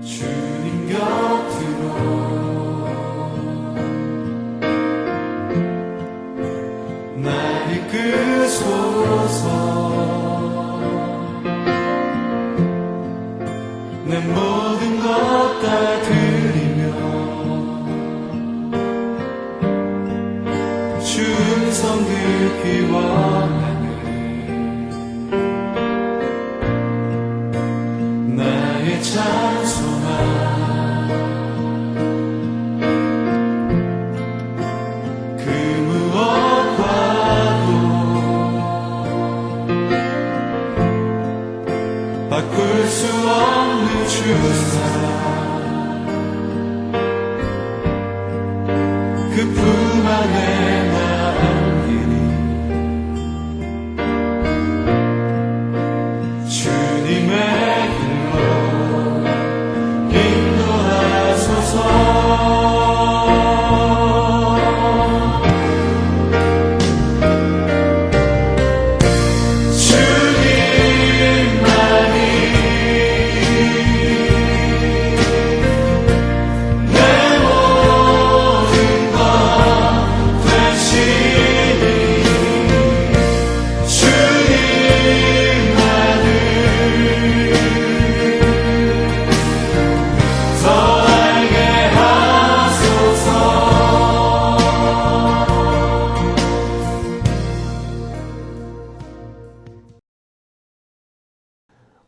주님 곁으로 날 이끄소서. 내 모든 것 다 드리며 주 음성 듣기 원하네. 나의 찬송아 그 무엇과도 바꿀 수 없는 주 사랑, 그 품 안에 나 안기니 주님의 길로 인도하소서.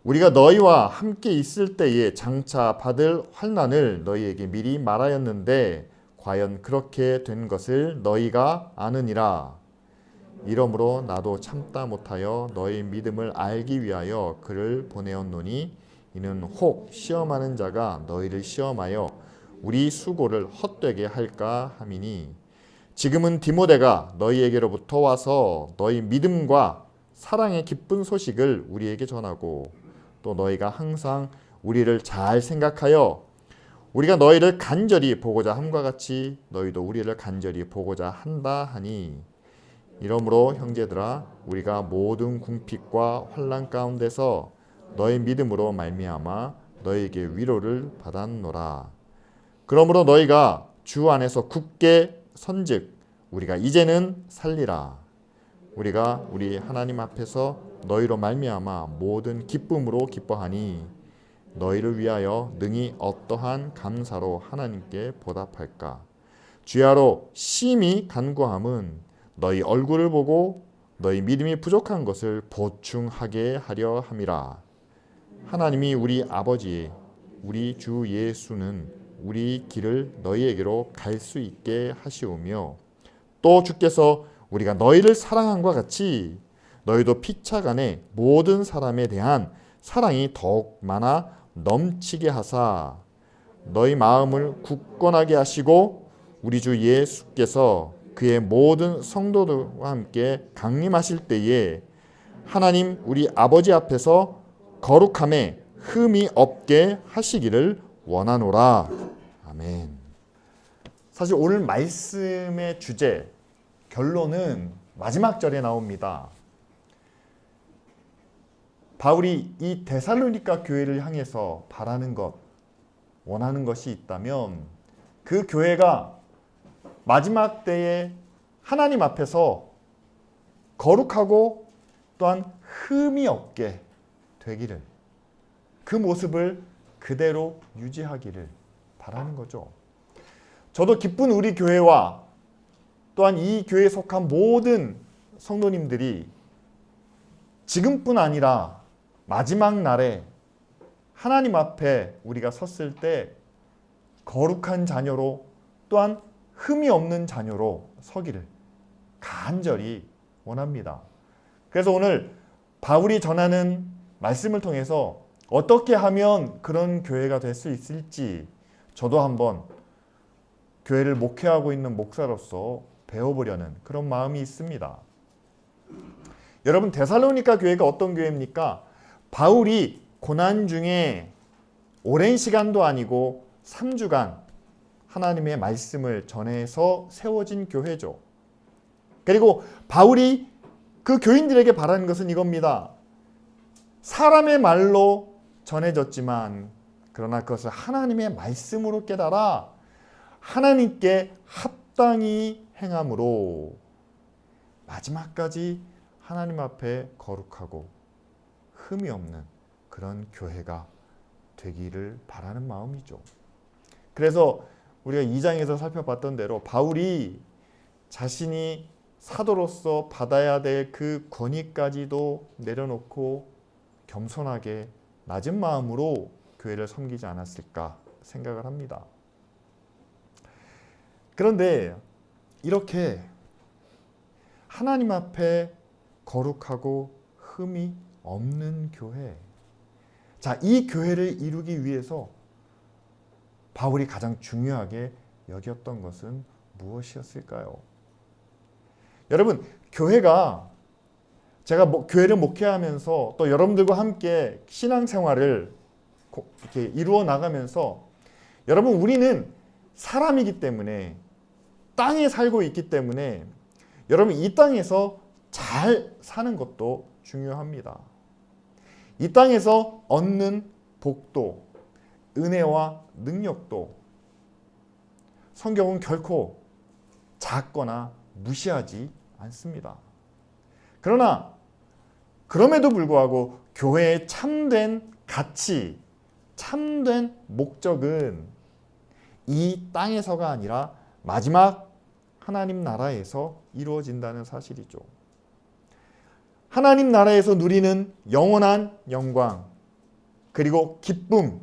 우리가 너희와 함께 있을 때에 장차 받을 환난을 너희에게 미리 말하였는데 과연 그렇게 된 것을 너희가 아느니라. 이러므로 나도 참다 못하여 너희 믿음을 알기 위하여 그를 보내었노니 이는 혹 시험하는 자가 너희를 시험하여 우리 수고를 헛되게 할까 함이니 지금은 디모데가 너희에게로부터 와서 너희 믿음과 사랑의 기쁜 소식을 우리에게 전하고 또 너희가 항상 우리를 잘 생각하여 우리가 너희를 간절히 보고자 함과 같이 너희도 우리를 간절히 보고자 한다 하니 이러므로 형제들아 우리가 모든 궁핍과 환난 가운데서 너희 믿음으로 말미암아 너희에게 위로를 받았노라. 그러므로 너희가 주 안에서 굳게 선즉 우리가 이제는 살리라. 우리가 우리 하나님 앞에서 너희로 말미암아 모든 기쁨으로 기뻐하니 너희를 위하여 능히 어떠한 감사로 하나님께 보답할까. 주야로 심히 간구함은 너희 얼굴을 보고 너희 믿음이 부족한 것을 보충하게 하려 함이라. 하나님이 우리 아버지 우리 주 예수는 우리 길을 너희에게로 갈 수 있게 하시오며 또 주께서 우리가 너희를 사랑함과 같이 너희도 피차간에 모든 사람에 대한 사랑이 더욱 많아 넘치게 하사 너희 마음을 굳건하게 하시고 우리 주 예수께서 그의 모든 성도들과 함께 강림하실 때에 하나님 우리 아버지 앞에서 거룩함에 흠이 없게 하시기를 원하노라. 아멘. 사실 오늘 말씀의 주제 결론은 마지막 절에 나옵니다. 바울이 이 데살로니가 교회를 향해서 바라는 것, 원하는 것이 있다면 그 교회가 마지막 때에 하나님 앞에서 거룩하고 또한 흠이 없게 되기를, 그 모습을 그대로 유지하기를 바라는 거죠. 저도 기쁜 우리 교회와 또한 이 교회에 속한 모든 성도님들이 지금뿐 아니라 마지막 날에 하나님 앞에 우리가 섰을 때 거룩한 자녀로 또한 흠이 없는 자녀로 서기를 간절히 원합니다. 그래서 오늘 바울이 전하는 말씀을 통해서 어떻게 하면 그런 교회가 될 수 있을지 저도 한번 교회를 목회하고 있는 목사로서 배워보려는 그런 마음이 있습니다. 여러분, 데살로니가 교회가 어떤 교회입니까? 바울이 고난 중에 오랜 시간도 아니고 3주간 하나님의 말씀을 전해서 세워진 교회죠. 그리고 바울이 그 교인들에게 바라는 것은 이겁니다. 사람의 말로 전해졌지만 그러나 그것을 하나님의 말씀으로 깨달아 하나님께 합당히 행함으로 마지막까지 하나님 앞에 거룩하고 흠이 없는 그런 교회가 되기를 바라는 마음이죠. 그래서 우리가 2장에서 살펴봤던 대로 바울이 자신이 사도로서 받아야 될 그 권위까지도 내려놓고 겸손하게 낮은 마음으로 교회를 섬기지 않았을까 생각을 합니다. 그런데 이렇게 하나님 앞에 거룩하고 흠이 없는 교회, 자, 이 교회를 이루기 위해서 바울이 가장 중요하게 여겼던 것은 무엇이었을까요? 여러분, 교회가 제가 교회를 목회하면서 또 여러분들과 함께 신앙생활을 이렇게 이루어 나가면서 여러분, 우리는 사람이기 때문에 땅에 살고 있기 때문에 여러분, 이 땅에서 잘 사는 것도 중요합니다. 이 땅에서 얻는 복도, 은혜와 능력도 성경은 결코 작거나 무시하지 않습니다. 그러나 그럼에도 불구하고 교회의 참된 가치, 참된 목적은 이 땅에서가 아니라 마지막 하나님 나라에서 이루어진다는 사실이죠. 하나님 나라에서 누리는 영원한 영광, 그리고 기쁨,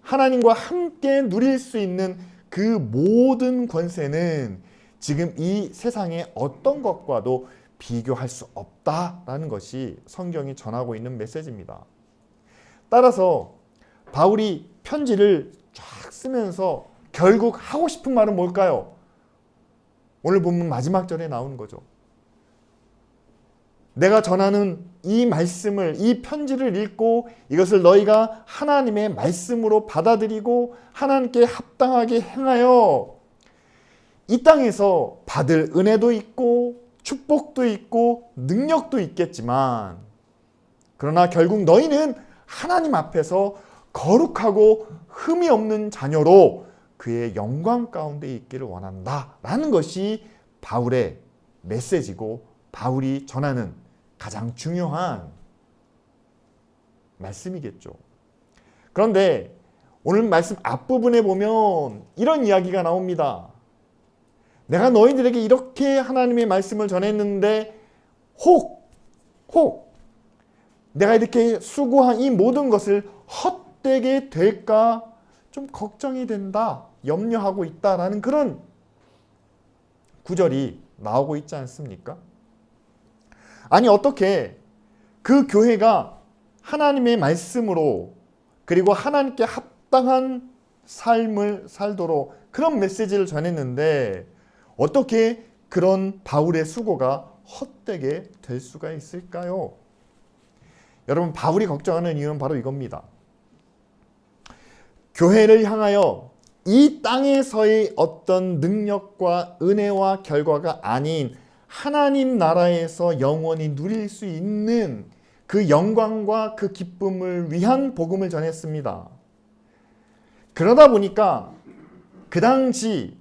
하나님과 함께 누릴 수 있는 그 모든 권세는 지금 이 세상의 어떤 것과도 비교할 수 없다라는 것이 성경이 전하고 있는 메시지입니다. 따라서 바울이 편지를 쫙 쓰면서 결국 하고 싶은 말은 뭘까요? 오늘 본문 마지막 절에 나오는 거죠. 내가 전하는 이 말씀을, 이 편지를 읽고 이것을 너희가 하나님의 말씀으로 받아들이고 하나님께 합당하게 행하여 이 땅에서 받을 은혜도 있고 축복도 있고 능력도 있겠지만, 그러나 결국 너희는 하나님 앞에서 거룩하고 흠이 없는 자녀로 그의 영광 가운데 있기를 원한다라는 것이 바울의 메시지고 바울이 전하는 가장 중요한 말씀이겠죠. 그런데 오늘 말씀 앞부분에 보면 이런 이야기가 나옵니다. 내가 너희들에게 이렇게 하나님의 말씀을 전했는데 혹 내가 이렇게 수고한 이 모든 것을 헛되게 될까 좀 걱정이 된다, 염려하고 있다라는 그런 구절이 나오고 있지 않습니까? 아니, 어떻게 그 교회가 하나님의 말씀으로 그리고 하나님께 합당한 삶을 살도록 그런 메시지를 전했는데 어떻게 그런 바울의 수고가 헛되게 될 수가 있을까요? 여러분, 바울이 걱정하는 이유는 바로 이겁니다. 교회를 향하여 이 땅에서의 어떤 능력과 은혜와 결과가 아닌 하나님 나라에서 영원히 누릴 수 있는 그 영광과 그 기쁨을 위한 복음을 전했습니다. 그러다 보니까 그 당시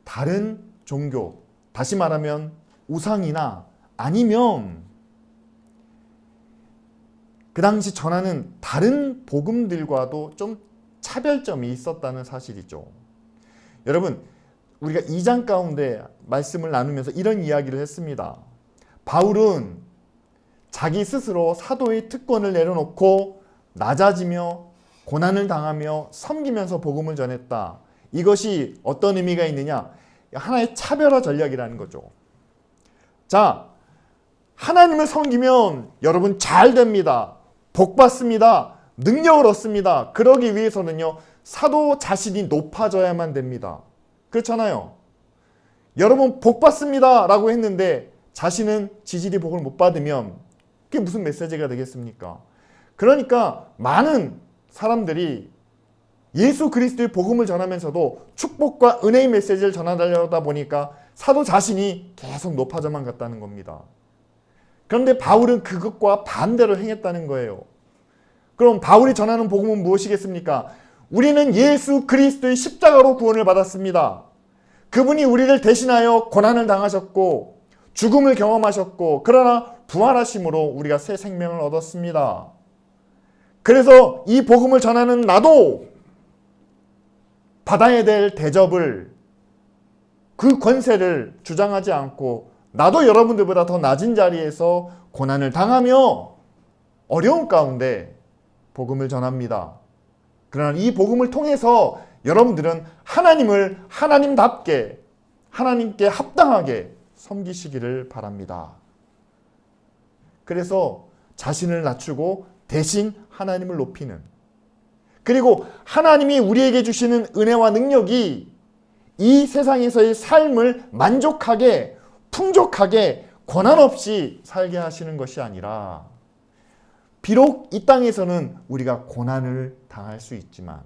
다른 종교, 다시 말하면 우상이나 아니면 그 당시 전하는 다른 복음들과도 좀 차별점이 있었다는 사실이죠. 여러분, 우리가 2장 가운데 말씀을 나누면서 이런 이야기를 했습니다. 바울은 자기 스스로 사도의 특권을 내려놓고 낮아지며 고난을 당하며 섬기면서 복음을 전했다. 이것이 어떤 의미가 있느냐? 하나의 차별화 전략이라는 거죠. 자, 하나님을 섬기면 여러분 잘 됩니다. 복 받습니다. 능력을 얻습니다. 그러기 위해서는요, 사도 자신이 높아져야만 됩니다. 그렇잖아요. 여러분 복 받습니다 라고 했는데 자신은 지질이 복을 못 받으면 그게 무슨 메시지가 되겠습니까? 그러니까 많은 사람들이 예수 그리스도의 복음을 전하면서도 축복과 은혜의 메시지를 전하려다 보니까 사도 자신이 계속 높아져만 갔다는 겁니다. 그런데 바울은 그것과 반대로 행했다는 거예요. 그럼 바울이 전하는 복음은 무엇이겠습니까? 우리는 예수 그리스도의 십자가로 구원을 받았습니다. 그분이 우리를 대신하여 고난을 당하셨고 죽음을 경험하셨고 그러나 부활하심으로 우리가 새 생명을 얻었습니다. 그래서 이 복음을 전하는 나도 받아야 될 대접을, 그 권세를 주장하지 않고 나도 여러분들보다 더 낮은 자리에서 고난을 당하며 어려운 가운데 복음을 전합니다. 그러나 이 복음을 통해서 여러분들은 하나님을 하나님답게, 하나님께 합당하게 섬기시기를 바랍니다. 그래서 자신을 낮추고 대신 하나님을 높이는, 그리고 하나님이 우리에게 주시는 은혜와 능력이 이 세상에서의 삶을 만족하게, 풍족하게, 고난 없이 살게 하시는 것이 아니라, 비록 이 땅에서는 우리가 고난을 당할 수 있지만,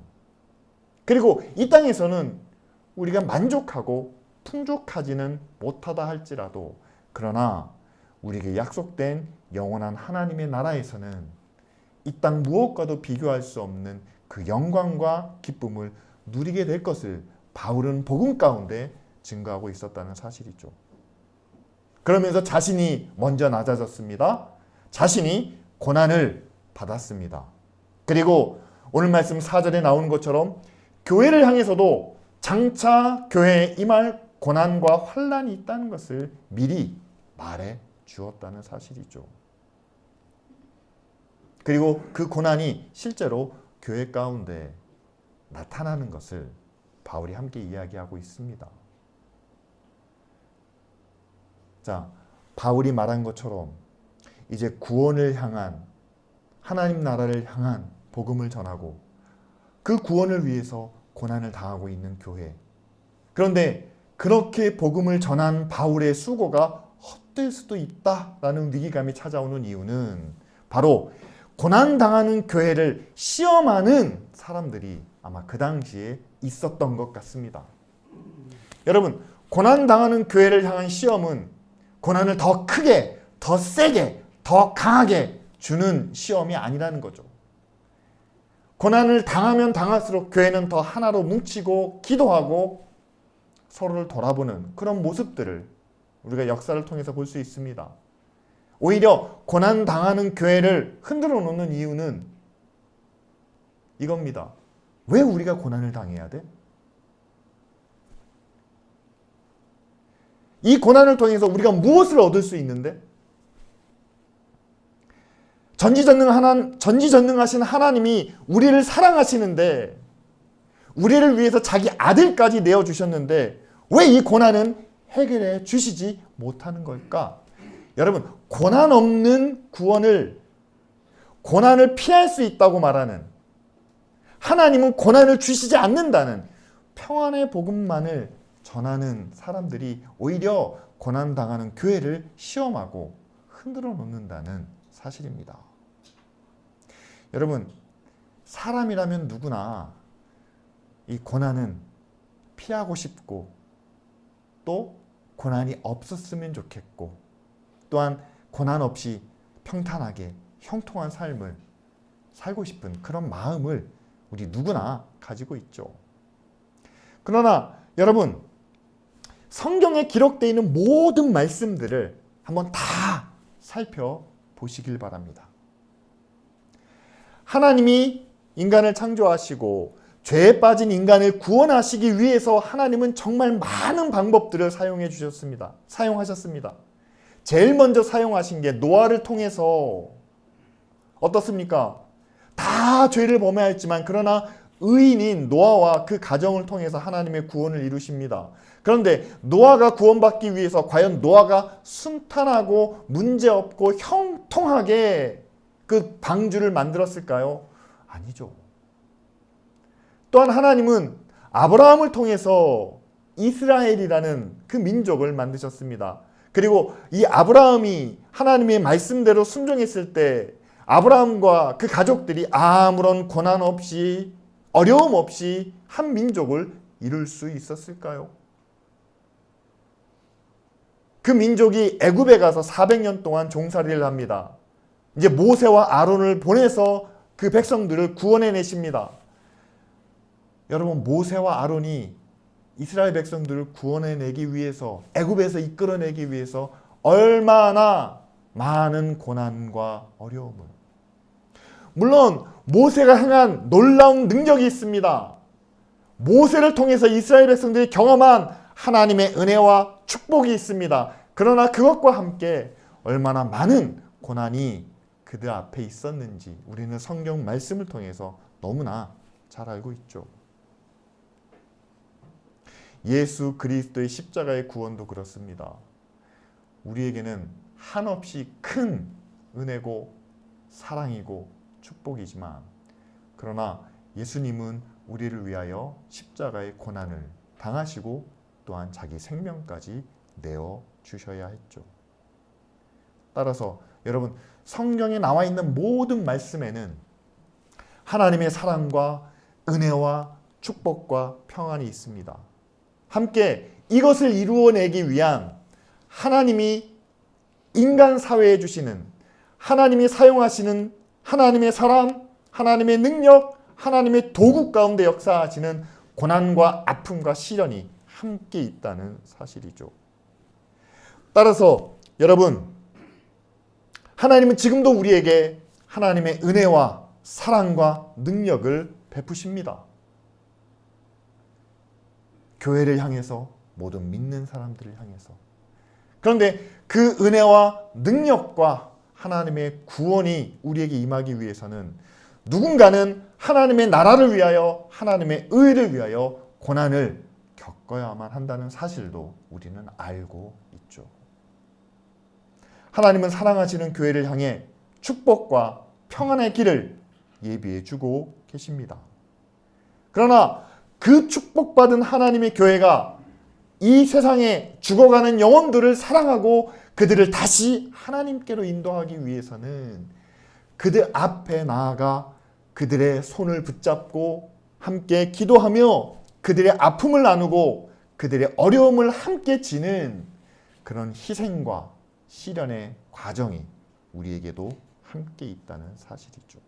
그리고 이 땅에서는 우리가 만족하고 풍족하지는 못하다 할지라도, 그러나 우리에게 약속된 영원한 하나님의 나라에서는 이 땅 무엇과도 비교할 수 없는 그 영광과 기쁨을 누리게 될 것을 바울은 복음 가운데 증거하고 있었다는 사실이죠. 그러면서 자신이 먼저 낮아졌습니다. 자신이 고난을 받았습니다. 그리고 오늘 말씀 4절에 나오는 것처럼 교회를 향해서도 장차 교회에 임할 고난과 환난이 있다는 것을 미리 말해 주었다는 사실이죠. 그리고 그 고난이 실제로 교회 가운데 나타나는 것을 바울이 함께 이야기하고 있습니다. 자, 바울이 말한 것처럼 이제 구원을 향한, 하나님 나라를 향한 복음을 전하고 그 구원을 위해서 고난을 당하고 있는 교회. 그런데 그렇게 복음을 전한 바울의 수고가 헛될 수도 있다라는 위기감이 찾아오는 이유는 바로 고난당하는 교회를 시험하는 사람들이 아마 그 당시에 있었던 것 같습니다. 여러분, 고난당하는 교회를 향한 시험은 고난을 더 크게, 더 세게, 더 강하게 주는 시험이 아니라는 거죠. 고난을 당하면 당할수록 교회는 더 하나로 뭉치고 기도하고 서로를 돌아보는 그런 모습들을 우리가 역사를 통해서 볼 수 있습니다. 오히려 고난 당하는 교회를 흔들어 놓는 이유는 이겁니다. 왜 우리가 고난을 당해야 돼? 이 고난을 통해서 우리가 무엇을 얻을 수 있는데? 전지전능하신 하나님이 우리를 사랑하시는데, 우리를 위해서 자기 아들까지 내어주셨는데 왜 이 고난은 해결해 주시지 못하는 걸까? 여러분, 고난 없는 구원을, 고난을 피할 수 있다고 말하는, 하나님은 고난을 주시지 않는다는 평안의 복음만을 전하는 사람들이 오히려 고난당하는 교회를 시험하고 흔들어 놓는다는 사실입니다. 여러분, 사람이라면 누구나 이 고난은 피하고 싶고 또 고난이 없었으면 좋겠고 또한 고난 없이 평탄하게 형통한 삶을 살고 싶은 그런 마음을 우리 누구나 가지고 있죠. 그러나 여러분, 성경에 기록되어 있는 모든 말씀들을 한번 다 살펴보시길 바랍니다. 하나님이 인간을 창조하시고 죄에 빠진 인간을 구원하시기 위해서 하나님은 정말 많은 방법들을 사용하셨습니다. 제일 먼저 사용하신 게 노아를 통해서 어떻습니까? 다 죄를 범하였지만 그러나 의인인 노아와 그 가정을 통해서 하나님의 구원을 이루십니다. 그런데 노아가 구원받기 위해서 과연 노아가 순탄하고 문제없고 형통하게 그 방주를 만들었을까요? 아니죠. 또한 하나님은 아브라함을 통해서 이스라엘이라는 그 민족을 만드셨습니다. 그리고 이 아브라함이 하나님의 말씀대로 순종했을 때 아브라함과 그 가족들이 아무런 고난 없이 어려움 없이 한 민족을 이룰 수 있었을까요? 그 민족이 애굽에 가서 400년 동안 종살이를 합니다. 이제 모세와 아론을 보내서 그 백성들을 구원해내십니다. 여러분, 모세와 아론이 이스라엘 백성들을 구원해내기 위해서, 애굽에서 이끌어내기 위해서 얼마나 많은 고난과 어려움을, 물론 모세가 행한 놀라운 능력이 있습니다. 모세를 통해서 이스라엘 백성들이 경험한 하나님의 은혜와 축복이 있습니다. 그러나 그것과 함께 얼마나 많은 고난이 그들 앞에 있었는지 우리는 성경 말씀을 통해서 너무나 잘 알고 있죠. 예수 그리스도의 십자가의 구원도 그렇습니다. 우리에게는 한없이 큰 은혜고 사랑이고 축복이지만, 그러나 예수님은 우리를 위하여 십자가의 고난을 당하시고 또한 자기 생명까지 내어 주셔야 했죠. 따라서 여러분, 성경에 나와 있는 모든 말씀에는 하나님의 사랑과 은혜와 축복과 평안이 있습니다. 함께 이것을 이루어내기 위한 하나님이 인간 사회에 주시는, 하나님이 사용하시는 하나님의 사람, 하나님의 능력, 하나님의 도구 가운데 역사하시는 고난과 아픔과 시련이 함께 있다는 사실이죠. 따라서 여러분, 하나님은 지금도 우리에게 하나님의 은혜와 사랑과 능력을 베푸십니다. 교회를 향해서, 모든 믿는 사람들을 향해서. 그런데 그 은혜와 능력과 하나님의 구원이 우리에게 임하기 위해서는 누군가는 하나님의 나라를 위하여, 하나님의 의를 위하여 고난을 겪어야만 한다는 사실도 우리는 알고 있죠. 하나님은 사랑하시는 교회를 향해 축복과 평안의 길을 예비해 주고 계십니다. 그러나 그 축복받은 하나님의 교회가 이 세상에 죽어가는 영혼들을 사랑하고 그들을 다시 하나님께로 인도하기 위해서는 그들 앞에 나아가 그들의 손을 붙잡고 함께 기도하며 그들의 아픔을 나누고 그들의 어려움을 함께 지는 그런 희생과 시련의 과정이 우리에게도 함께 있다는 사실이죠.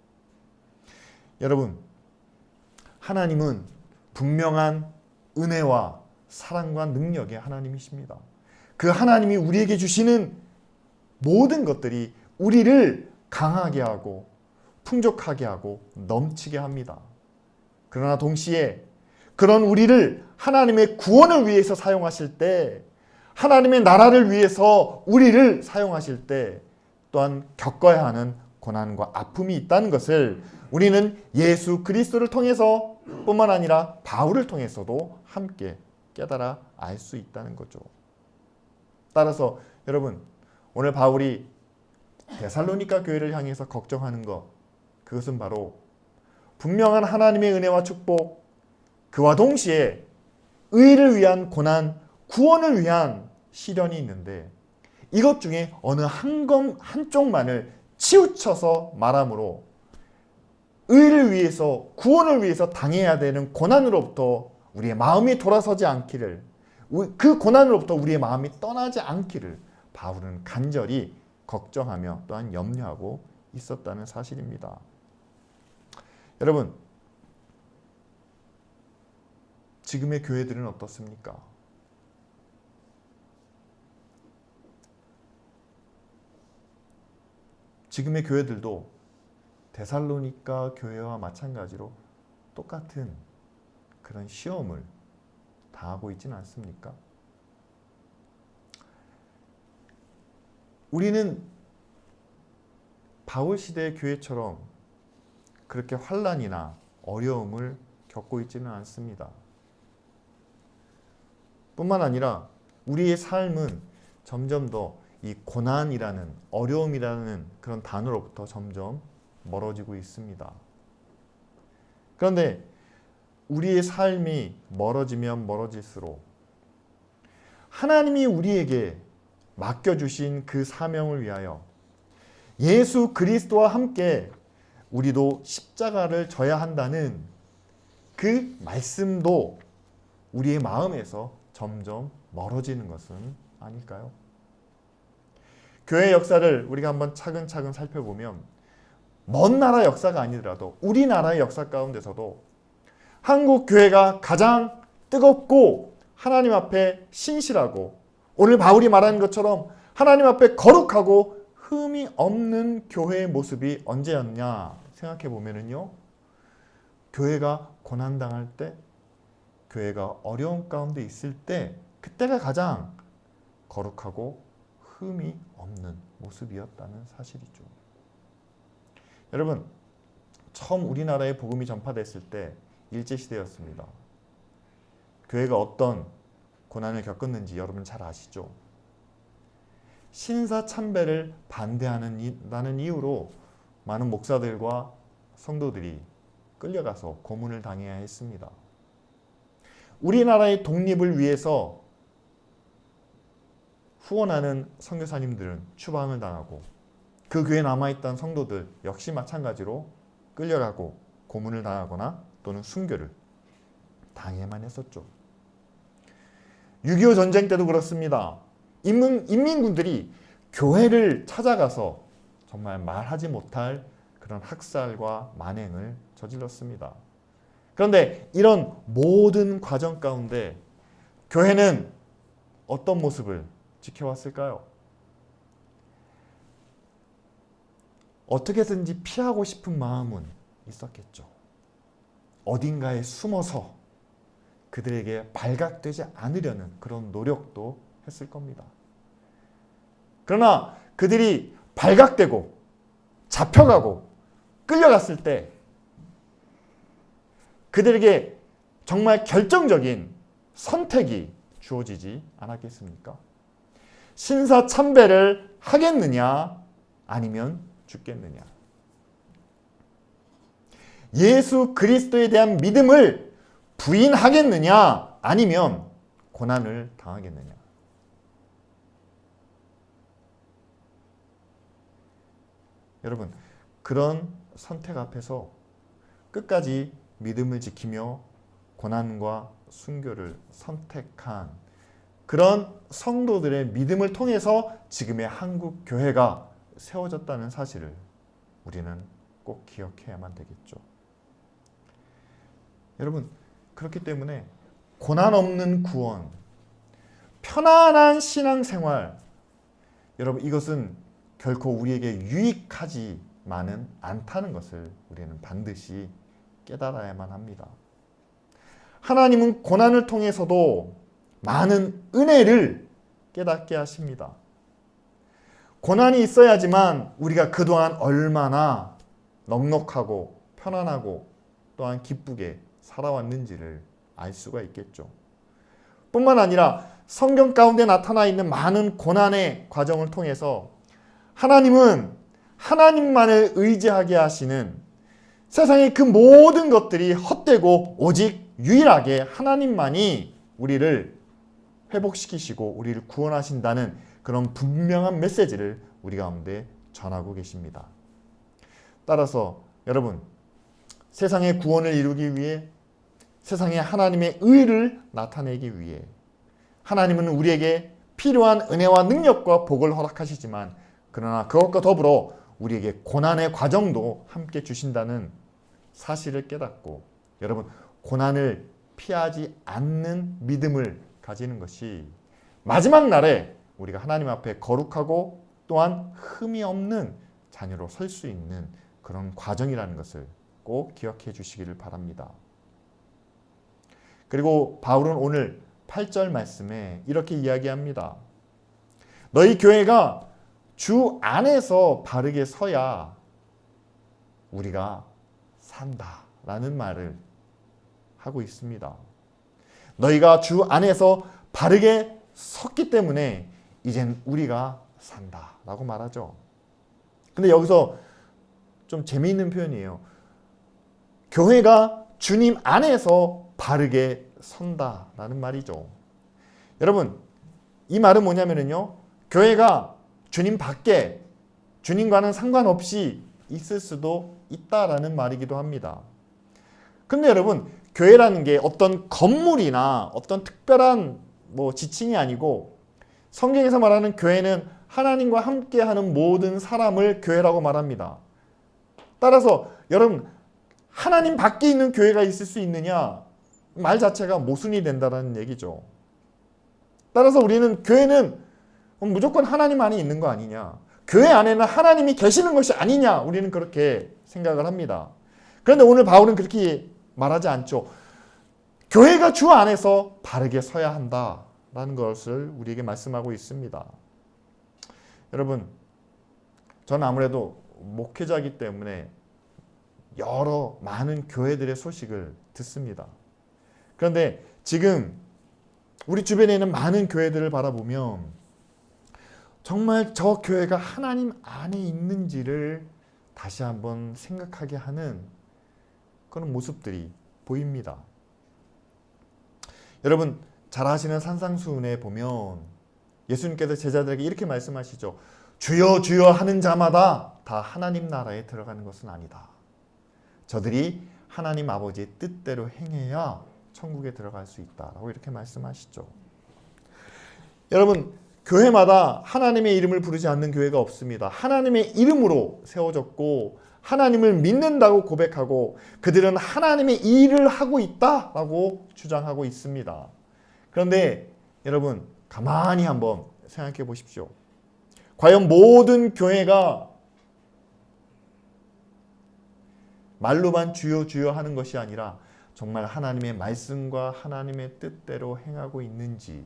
여러분, 하나님은 분명한 은혜와 사랑과 능력의 하나님이십니다. 그 하나님이 우리에게 주시는 모든 것들이 우리를 강하게 하고 풍족하게 하고 넘치게 합니다. 그러나 동시에 그런 우리를 하나님의 구원을 위해서 사용하실 때, 하나님의 나라를 위해서 우리를 사용하실 때 또한 겪어야 하는 고난과 아픔이 있다는 것을 우리는 예수 그리스도를 통해서 뿐만 아니라 바울을 통해서도 함께 깨달아 알 수 있다는 거죠. 따라서 여러분, 오늘 바울이 데살로니가 교회를 향해서 걱정하는 것, 그것은 바로 분명한 하나님의 은혜와 축복, 그와 동시에 의를 위한 고난, 구원을 위한 시련이 있는데 이것 중에 어느 한쪽만을 치우쳐서 말함으로 의를 위해서, 구원을 위해서 당해야 되는 고난으로부터 우리의 마음이 돌아서지 않기를, 그 고난으로부터 우리의 마음이 떠나지 않기를 바울은 간절히 걱정하며 또한 염려하고 있었다는 사실입니다. 여러분, 지금의 교회들은 어떻습니까? 지금의 교회들도 데살로니가 교회와 마찬가지로 똑같은 그런 시험을 당하고 있지는 않습니까? 우리는 바울 시대의 교회처럼 그렇게 환난이나 어려움을 겪고 있지는 않습니다. 뿐만 아니라 우리의 삶은 점점 더 이 고난이라는, 어려움이라는 그런 단어로부터 점점 멀어지고 있습니다. 그런데 우리의 삶이 멀어지면 멀어질수록 하나님이 우리에게 맡겨주신 그 사명을 위하여 예수 그리스도와 함께 우리도 십자가를 져야 한다는 그 말씀도 우리의 마음에서 점점 멀어지는 것은 아닐까요? 교회 역사를 우리가 한번 차근차근 살펴보면 먼 나라 역사가 아니더라도 우리나라의 역사 가운데서도 한국 교회가 가장 뜨겁고 하나님 앞에 신실하고 오늘 바울이 말하는 것처럼 하나님 앞에 거룩하고 흠이 없는 교회의 모습이 언제였냐 생각해 보면은요, 교회가 고난당할 때, 교회가 어려운 가운데 있을 때, 그때가 가장 거룩하고 흠이 없는 모습이었다는 사실이죠. 여러분, 처음 우리나라에 복음이 전파됐을 때 일제시대였습니다. 교회가 어떤 고난을 겪었는지 여러분 잘 아시죠? 신사참배를 반대하는 이유로 많은 목사들과 성도들이 끌려가서 고문을 당해야 했습니다. 우리나라의 독립을 위해서 후원하는 선교사님들은 추방을 당하고 그 교회에 남아있던 성도들 역시 마찬가지로 끌려가고 고문을 당하거나 또는 순교를 당해야만 했었죠. 6.25 전쟁 때도 그렇습니다. 인민군들이 교회를 찾아가서 정말 말하지 못할 그런 학살과 만행을 저질렀습니다. 그런데 이런 모든 과정 가운데 교회는 어떤 모습을 지켜왔을까요? 어떻게든지 피하고 싶은 마음은 있었겠죠. 어딘가에 숨어서 그들에게 발각되지 않으려는 그런 노력도 했을 겁니다. 그러나 그들이 발각되고 잡혀가고 끌려갔을 때 그들에게 정말 결정적인 선택이 주어지지 않았겠습니까? 신사참배를 하겠느냐 아니면 죽겠느냐. 예수 그리스도에 대한 믿음을 부인하겠느냐 아니면 고난을 당하겠느냐. 여러분, 그런 선택 앞에서 끝까지 믿음을 지키며 고난과 순교를 선택한 그런 성도들의 믿음을 통해서 지금의 한국 교회가 세워졌다는 사실을 우리는 꼭 기억해야만 되겠죠. 여러분, 그렇기 때문에 고난 없는 구원, 편안한 신앙생활, 여러분 이것은 결코 우리에게 유익하지만은 않다는 것을 우리는 반드시 깨달아야만 합니다. 하나님은 고난을 통해서도 많은 은혜를 깨닫게 하십니다. 고난이 있어야지만 우리가 그동안 얼마나 넉넉하고 편안하고 또한 기쁘게 살아왔는지를 알 수가 있겠죠. 뿐만 아니라 성경 가운데 나타나 있는 많은 고난의 과정을 통해서 하나님은 하나님만을 의지하게 하시는 세상의 그 모든 것들이 헛되고 오직 유일하게 하나님만이 우리를 회복시키시고 우리를 구원하신다는 그런 분명한 메시지를 우리 가운데 전하고 계십니다. 따라서 여러분, 세상의 구원을 이루기 위해 세상에 하나님의 의를 나타내기 위해 하나님은 우리에게 필요한 은혜와 능력과 복을 허락하시지만 그러나 그것과 더불어 우리에게 고난의 과정도 함께 주신다는 사실을 깨닫고 여러분, 고난을 피하지 않는 믿음을 가지는 것이 마지막 날에 우리가 하나님 앞에 거룩하고 또한 흠이 없는 자녀로 설 수 있는 그런 과정이라는 것을 꼭 기억해 주시기를 바랍니다. 그리고 바울은 오늘 8절 말씀에 이렇게 이야기합니다. 너희 교회가 주 안에서 바르게 서야 우리가 산다라는 말을 하고 있습니다. 너희가 주 안에서 바르게 섰기 때문에 이젠 우리가 산다라고 말하죠. 근데 여기서 좀 재미있는 표현이에요. 교회가 주님 안에서 바르게 선다라는 말이죠. 여러분, 이 말은 뭐냐면요, 교회가 주님 밖에 주님과는 상관없이 있을 수도 있다라는 말이기도 합니다. 근데 여러분, 교회라는 게 어떤 건물이나 어떤 특별한 지칭이 아니고 성경에서 말하는 교회는 하나님과 함께하는 모든 사람을 교회라고 말합니다. 따라서 여러분, 하나님 밖에 있는 교회가 있을 수 있느냐? 말 자체가 모순이 된다는 얘기죠. 따라서 우리는 교회는 무조건 하나님 안에 있는 거 아니냐? 교회 안에는 하나님이 계시는 것이 아니냐? 우리는 그렇게 생각을 합니다. 그런데 오늘 바울은 그렇게 말하지 않죠. 교회가 주 안에서 바르게 서야 한다라는 것을 우리에게 말씀하고 있습니다. 여러분, 저는 아무래도 목회자이기 때문에 여러 많은 교회들의 소식을 듣습니다. 그런데 지금 우리 주변에 있는 많은 교회들을 바라보면 정말 저 교회가 하나님 안에 있는지를 다시 한번 생각하게 하는 그런 모습들이 보입니다. 여러분, 잘 아시는 산상수훈에 보면 예수님께서 제자들에게 이렇게 말씀하시죠. 주여 주여 하는 자마다 다 하나님 나라에 들어가는 것은 아니다. 저들이 하나님 아버지의 뜻대로 행해야 천국에 들어갈 수 있다라고 이렇게 말씀하시죠. 여러분, 교회마다 하나님의 이름을 부르지 않는 교회가 없습니다. 하나님의 이름으로 세워졌고 하나님을 믿는다고 고백하고 그들은 하나님의 일을 하고 있다라고 주장하고 있습니다. 그런데 여러분, 가만히 한번 생각해 보십시오. 과연 모든 교회가 말로만 주여 주여 하는 것이 아니라 정말 하나님의 말씀과 하나님의 뜻대로 행하고 있는지.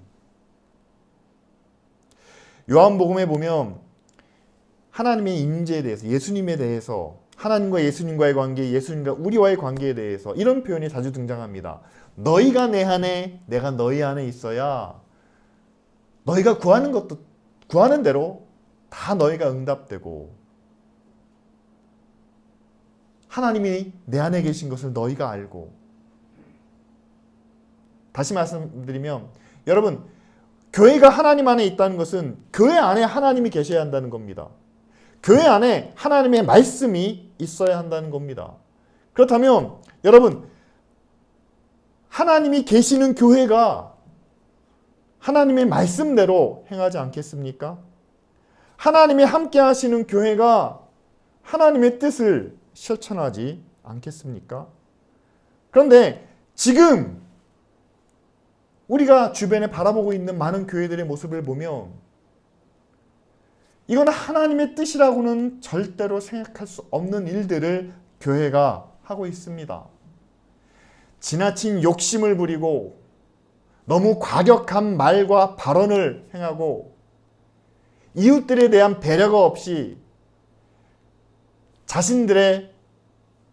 요한복음에 보면 하나님의 임재에 대해서, 예수님에 대해서, 하나님과 예수님과의 관계, 예수님과 우리와의 관계에 대해서 이런 표현이 자주 등장합니다. 너희가 내 안에, 내가 너희 안에 있어야 너희가 구하는 대로 다 너희가 응답되고 하나님이 내 안에 계신 것을 너희가 알고. 다시 말씀드리면 여러분, 교회가 하나님 안에 있다는 것은 교회 안에 하나님이 계셔야 한다는 겁니다. 교회 안에 하나님의 말씀이 있어야 한다는 겁니다. 그렇다면 여러분, 하나님이 계시는 교회가 하나님의 말씀대로 행하지 않겠습니까? 하나님이 함께 하시는 교회가 하나님의 뜻을 실천하지 않겠습니까? 그런데 지금 우리가 주변에 바라보고 있는 많은 교회들의 모습을 보면 이건 하나님의 뜻이라고는 절대로 생각할 수 없는 일들을 교회가 하고 있습니다. 지나친 욕심을 부리고 너무 과격한 말과 발언을 행하고 이웃들에 대한 배려가 없이 자신들의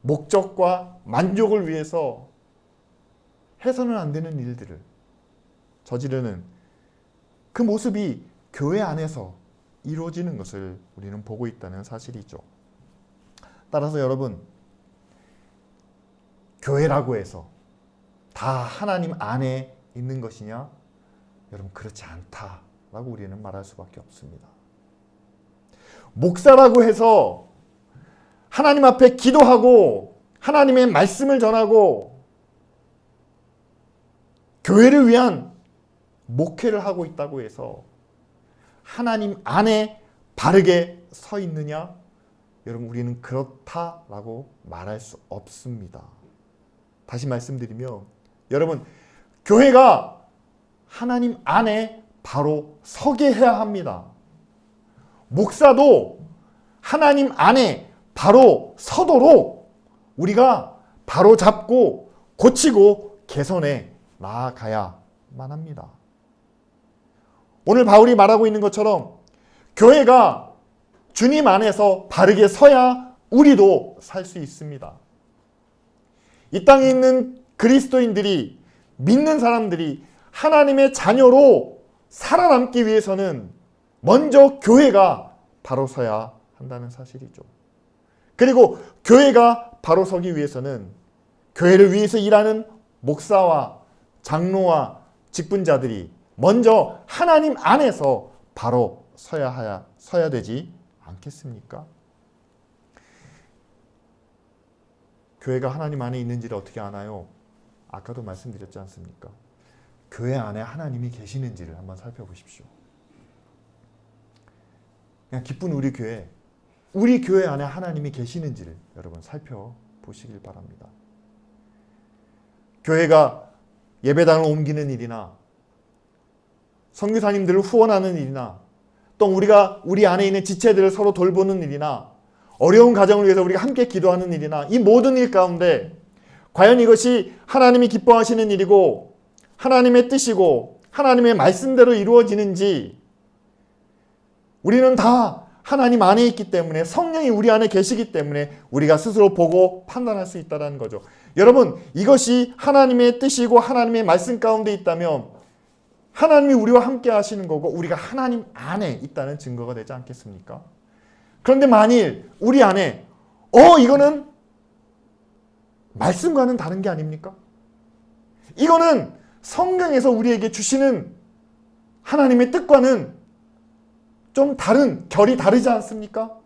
목적과 만족을 위해서 해서는 안 되는 일들을 저지르는 그 모습이 교회 안에서 이루어지는 것을 우리는 보고 있다는 사실이죠. 따라서 여러분, 교회라고 해서 다 하나님 안에 있는 것이냐? 여러분, 그렇지 않다라고 우리는 말할 수밖에 없습니다. 목사라고 해서 하나님 앞에 기도하고 하나님의 말씀을 전하고 교회를 위한 목회를 하고 있다고 해서 하나님 안에 바르게 서 있느냐? 여러분, 우리는 그렇다라고 말할 수 없습니다. 다시 말씀드리면 여러분, 교회가 하나님 안에 바로 서게 해야 합니다. 목사도 하나님 안에 바로 서도록 우리가 바로 잡고 고치고 개선해 나아가야만 합니다. 오늘 바울이 말하고 있는 것처럼 교회가 주님 안에서 바르게 서야 우리도 살 수 있습니다. 이 땅에 있는 그리스도인들이, 믿는 사람들이 하나님의 자녀로 살아남기 위해서는 먼저 교회가 바로 서야 한다는 사실이죠. 그리고 교회가 바로 서기 위해서는 교회를 위해서 일하는 목사와 장로와 직분자들이 먼저 하나님 안에서 바로 서야 되지 않겠습니까? 교회가 하나님 안에 있는지를 어떻게 아나요? 아까도 말씀드렸지 않습니까? 교회 안에 하나님이 계시는지를 한번 살펴보십시오. 그냥 기쁜 우리 교회, 우리 교회 안에 하나님이 계시는지를 여러분 살펴보시길 바랍니다. 교회가 예배당을 옮기는 일이나 선교사님들을 후원하는 일이나 또 우리가 우리 안에 있는 지체들을 서로 돌보는 일이나 어려운 가정을 위해서 우리가 함께 기도하는 일이나 이 모든 일 가운데 과연 이것이 하나님이 기뻐하시는 일이고 하나님의 뜻이고 하나님의 말씀대로 이루어지는지 우리는 다 하나님 안에 있기 때문에 성령이 우리 안에 계시기 때문에 우리가 스스로 보고 판단할 수 있다는 거죠. 여러분, 이것이 하나님의 뜻이고 하나님의 말씀 가운데 있다면 하나님이 우리와 함께 하시는 거고 우리가 하나님 안에 있다는 증거가 되지 않겠습니까? 그런데 만일 우리 안에 이거는 말씀과는 다른 게 아닙니까? 이거는 성경에서 우리에게 주시는 하나님의 뜻과는 좀 다른, 결이 다르지 않습니까?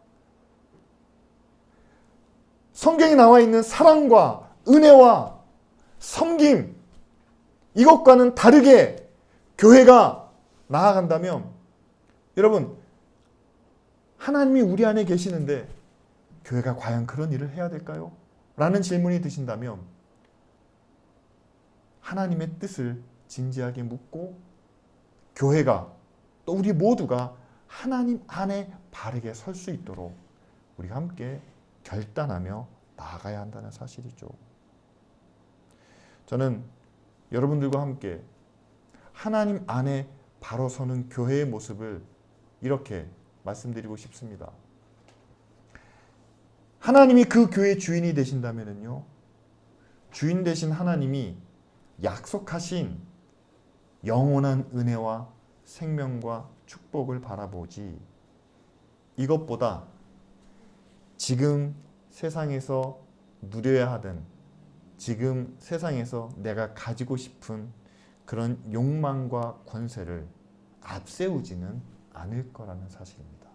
성경에 나와 있는 사랑과 은혜와 섬김, 이것과는 다르게 교회가 나아간다면 여러분, 하나님이 우리 안에 계시는데 교회가 과연 그런 일을 해야 될까요? 라는 질문이 드신다면 하나님의 뜻을 진지하게 묻고 교회가 또 우리 모두가 하나님 안에 바르게 설 수 있도록 우리가 함께 결단하며 나아가야 한다는 사실이죠. 저는 여러분들과 함께 하나님 안에 바로 서는 교회의 모습을 이렇게 말씀드리고 싶습니다. 하나님이 그 교회의 주인이 되신다면요, 주인 되신 하나님이 약속하신 영원한 은혜와 생명과 축복을 바라보지 이것보다 지금 세상에서 누려야 하든 지금 세상에서 내가 가지고 싶은 그런 욕망과 권세를 앞세우지는 않을 거라는 사실입니다.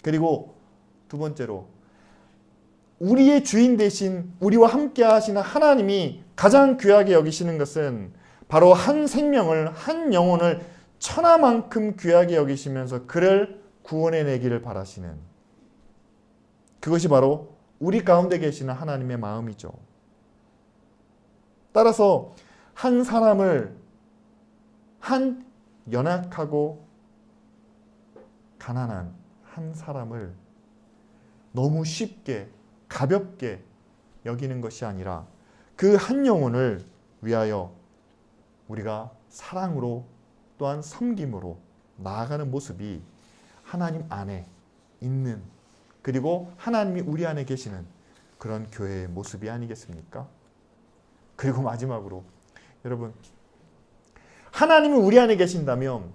그리고 두 번째로 우리의 주인 되신 우리와 함께 하시는 하나님이 가장 귀하게 여기시는 것은 바로 한 생명을, 한 영혼을 천하만큼 귀하게 여기시면서 그를 구원해내기를 바라시는 그것이 바로 우리 가운데 계시는 하나님의 마음이죠. 따라서 한 사람을, 한 연약하고 가난한 한 사람을 너무 쉽게 가볍게 여기는 것이 아니라 그 한 영혼을 위하여 우리가 사랑으로 또한 섬김으로 나아가는 모습이 하나님 안에 있는, 그리고 하나님이 우리 안에 계시는 그런 교회의 모습이 아니겠습니까? 그리고 마지막으로 여러분, 하나님이 우리 안에 계신다면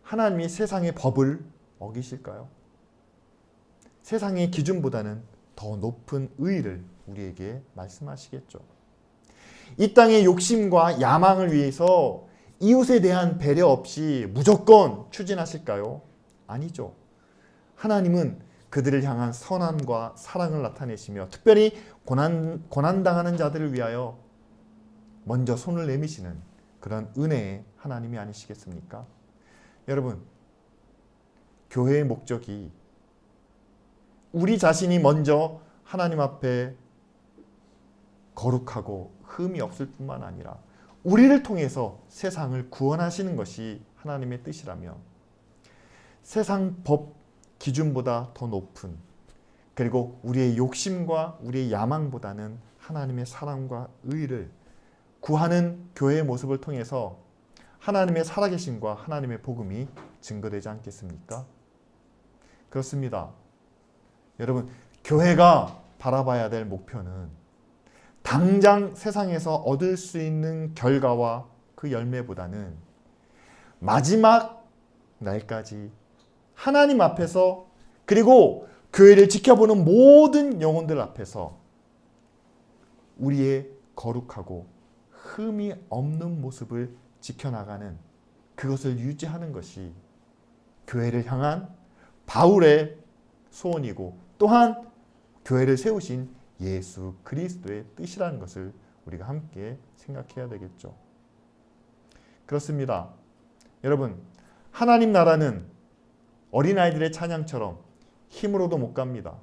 하나님이 세상의 법을 어기실까요? 세상의 기준보다는 더 높은 의의를 우리에게 말씀하시겠죠. 이 땅의 욕심과 야망을 위해서 이웃에 대한 배려 없이 무조건 추진하실까요? 아니죠. 하나님은 그들을 향한 선함과 사랑을 나타내시며 특별히 고난당하는 자들을 위하여 먼저 손을 내미시는 그런 은혜의 하나님이 아니시겠습니까? 여러분, 교회의 목적이 우리 자신이 먼저 하나님 앞에 거룩하고 흠이 없을 뿐만 아니라 우리를 통해서 세상을 구원하시는 것이 하나님의 뜻이라면 세상 법 기준보다 더 높은, 그리고 우리의 욕심과 우리의 야망보다는 하나님의 사랑과 의를 구하는 교회의 모습을 통해서 하나님의 살아계심과 하나님의 복음이 증거되지 않겠습니까? 그렇습니다. 여러분, 교회가 바라봐야 될 목표는 당장 세상에서 얻을 수 있는 결과와 그 열매보다는 마지막 날까지 하나님 앞에서, 그리고 교회를 지켜보는 모든 영혼들 앞에서 우리의 거룩하고 흠이 없는 모습을 지켜나가는, 그것을 유지하는 것이 교회를 향한 바울의 소원이고 또한 교회를 세우신 예수 그리스도의 뜻이라는 것을 우리가 함께 생각해야 되겠죠. 그렇습니다. 여러분, 하나님 나라는 어린아이들의 찬양처럼 힘으로도 못 갑니다.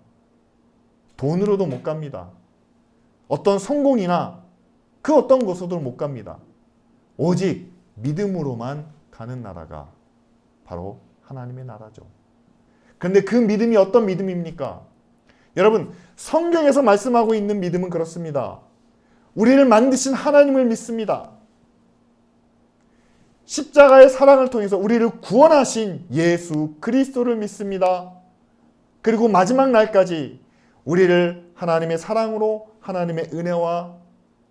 돈으로도 못 갑니다. 어떤 성공이나 그 어떤 것으로도 못 갑니다. 오직 믿음으로만 가는 나라가 바로 하나님의 나라죠. 그런데 그 믿음이 어떤 믿음입니까? 여러분, 성경에서 말씀하고 있는 믿음은 그렇습니다. 우리를 만드신 하나님을 믿습니다. 십자가의 사랑을 통해서 우리를 구원하신 예수 그리스도를 믿습니다. 그리고 마지막 날까지 우리를 하나님의 사랑으로, 하나님의 은혜와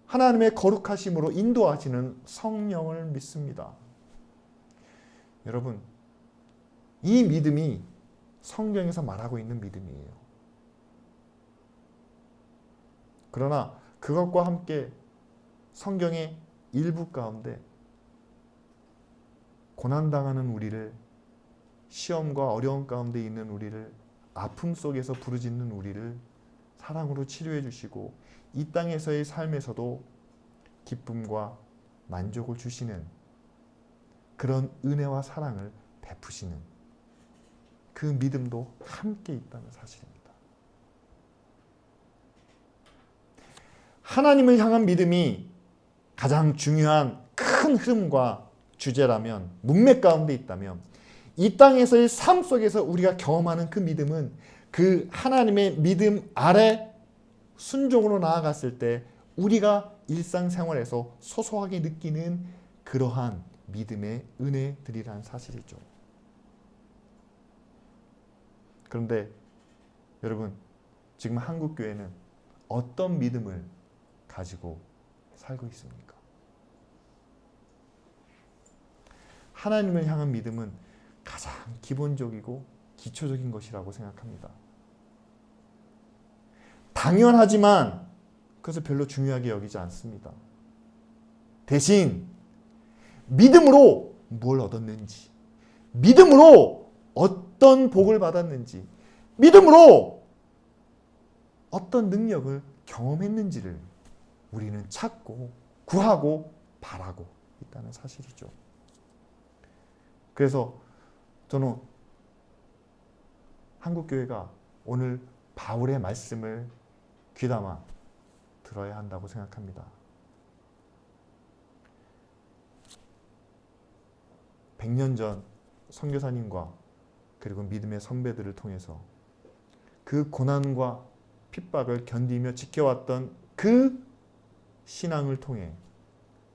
하나님의 거룩하심으로 인도하시는 성령을 믿습니다. 여러분, 이 믿음이 성경에서 말하고 있는 믿음이에요. 그러나 그것과 함께 성경의 일부 가운데 고난당하는 우리를, 시험과 어려움 가운데 있는 우리를, 아픔 속에서 부르짖는 우리를 사랑으로 치료해 주시고 이 땅에서의 삶에서도 기쁨과 만족을 주시는 그런 은혜와 사랑을 베푸시는 그 믿음도 함께 있다는 사실입니다. 하나님을 향한 믿음이 가장 중요한 큰 흐름과 주제라면, 문맥 가운데 있다면, 이 땅에서의 삶 속에서 우리가 경험하는 그 믿음은 그 하나님의 믿음 아래 순종으로 나아갔을 때 우리가 일상생활에서 소소하게 느끼는 그러한 믿음의 은혜들이라는 사실이죠. 그런데 여러분, 지금 한국교회는 어떤 믿음을 가지고 살고 있습니까? 하나님을 향한 믿음은 가장 기본적이고 기초적인 것이라고 생각합니다. 당연하지만 그것을 별로 중요하게 여기지 않습니다. 대신 믿음으로 뭘 얻었는지, 믿음으로 어떤 복을 받았는지, 믿음으로 어떤 능력을 경험했는지를 우리는 찾고 구하고 바라고 있다는 사실이죠. 그래서 저는 한국교회가 오늘 바울의 말씀을 귀담아 들어야 한다고 생각합니다. 100년 전 선교사님과 그리고 믿음의 선배들을 통해서 그 고난과 핍박을 견디며 지켜왔던 그 신앙을 통해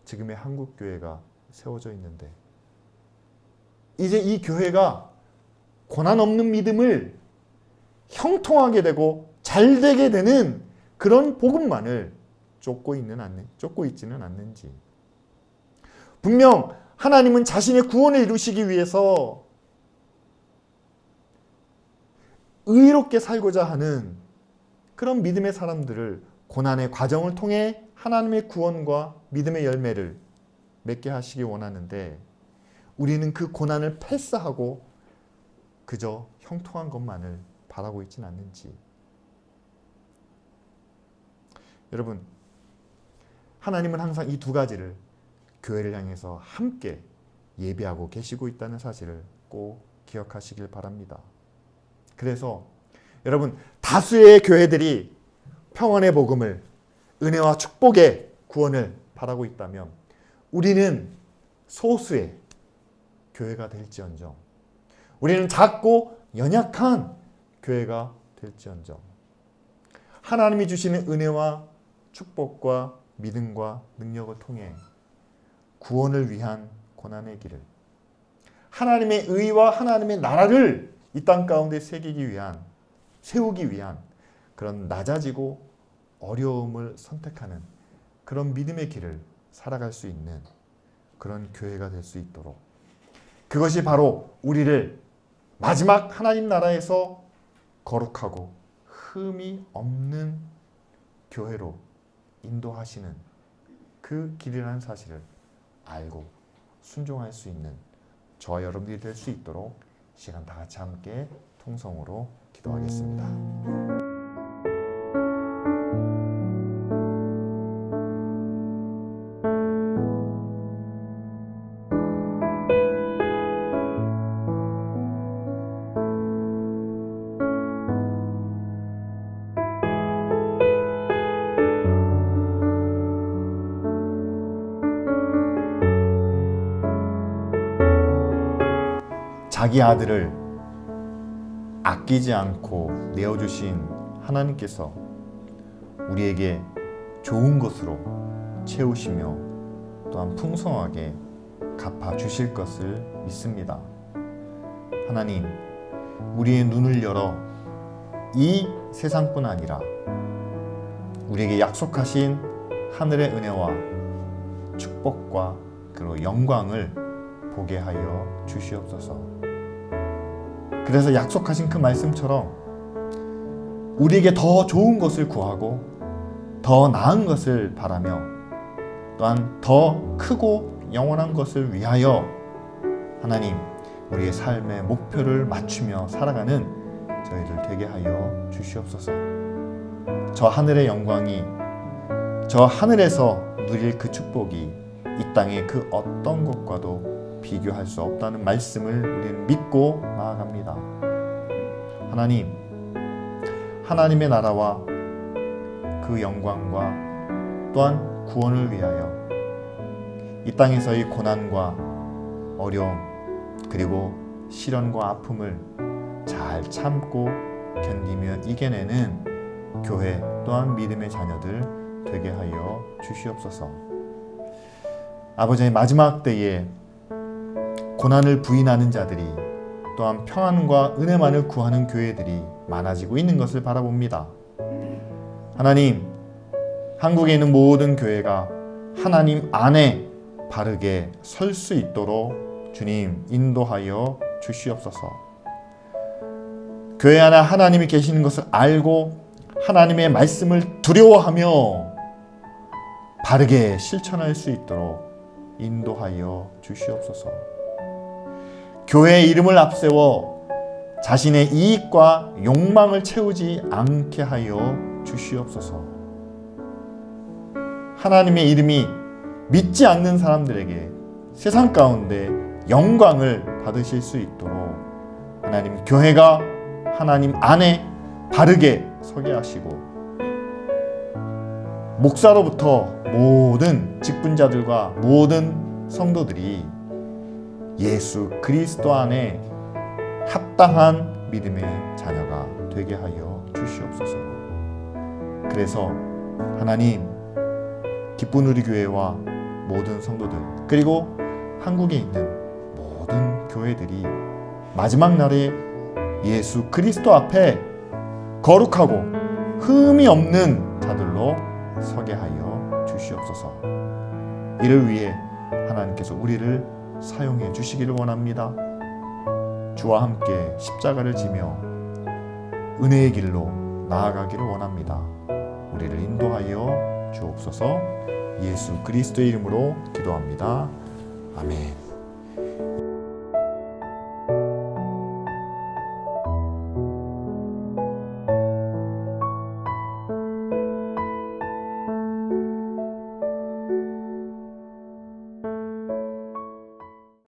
지금의 한국교회가 세워져 있는데, 이제 이 교회가 고난 없는 믿음을 형통하게 되고 잘 되게 되는 그런 복음만을 쫓고 있지는 않는지. 분명 하나님은 자신의 구원을 이루시기 위해서 의롭게 살고자 하는 그런 믿음의 사람들을 고난의 과정을 통해 하나님의 구원과 믿음의 열매를 맺게 하시기 원하는데, 우리는 그 고난을 패스하고 그저 형통한 것만을 바라고 있지는 않는지. 여러분, 하나님은 항상 이 두 가지를 교회를 향해서 함께 예비하고 계시고 있다는 사실을 꼭 기억하시길 바랍니다. 그래서 여러분, 다수의 교회들이 평안의 복음을, 은혜와 축복의 구원을 바라고 있다면 우리는 소수의 교회가 될지언정, 우리는 작고 연약한 교회가 될지언정, 하나님이 주시는 은혜와 축복과 믿음과 능력을 통해 구원을 위한 고난의 길을, 하나님의 의와 하나님의 나라를 이 땅 가운데 세우기 위한 그런 낮아지고 어려움을 선택하는 그런 믿음의 길을 살아갈 수 있는 그런 교회가 될 수 있도록, 그것이 바로 우리를 마지막 하나님 나라에서 거룩하고 흠이 없는 교회로 인도하시는 그 길이라는 사실을 알고 순종할 수 있는 저와 여러분들이 될 수 있도록 시간 다 같이 함께 통성으로 기도하겠습니다. 자기 아들을 아끼지 않고 내어주신 하나님께서 우리에게 좋은 것으로 채우시며 또한 풍성하게 갚아주실 것을 믿습니다. 하나님, 우리의 눈을 열어 이 세상뿐 아니라 우리에게 약속하신 하늘의 은혜와 축복과 그리고 영광을 보게 하여 주시옵소서. 그래서 약속하신 그 말씀처럼 우리에게 더 좋은 것을 구하고 더 나은 것을 바라며 또한 더 크고 영원한 것을 위하여 하나님, 우리의 삶의 목표를 맞추며 살아가는 저희들 되게 하여 주시옵소서. 저 하늘의 영광이, 저 하늘에서 누릴 그 축복이 이 땅의 그 어떤 것과도 비교할 수 없다는 말씀을 우리는 믿고 나아갑니다. 하나님, 하나님의 나라와 그 영광과 또한 구원을 위하여 이 땅에서의 고난과 어려움 그리고 시련과 아픔을 잘 참고 견디며 이겨내는 교회 또한 믿음의 자녀들 되게 하여 주시옵소서. 아버지의 마지막 때에 고난을 부인하는 자들이 또한 평안과 은혜만을 구하는 교회들이 많아지고 있는 것을 바라봅니다. 하나님, 한국에 있는 모든 교회가 하나님 안에 바르게 설 수 있도록 주님 인도하여 주시옵소서. 교회 안에 하나님이 계시는 것을 알고 하나님의 말씀을 두려워하며 바르게 실천할 수 있도록 인도하여 주시옵소서. 교회의 이름을 앞세워 자신의 이익과 욕망을 채우지 않게 하여 주시옵소서. 하나님의 이름이 믿지 않는 사람들에게 세상 가운데 영광을 받으실 수 있도록 하나님, 교회가 하나님 안에 바르게 서게 하시고 목사로부터 모든 직분자들과 모든 성도들이 예수 그리스도 안에 합당한 믿음의 자녀가 되게 하여 주시옵소서. 그래서 하나님, 기쁜 우리 교회와 모든 성도들 그리고 한국에 있는 모든 교회들이 마지막 날에 예수 그리스도 앞에 거룩하고 흠이 없는 자들로 서게 하여 주시옵소서. 이를 위해 하나님께서 우리를 사용해 주시기를 원합니다. 주와 함께 십자가를 지며 은혜의 길로 나아가기를 원합니다. 우리를 인도하여 주옵소서. 예수 그리스도의 이름으로 기도합니다. 아멘.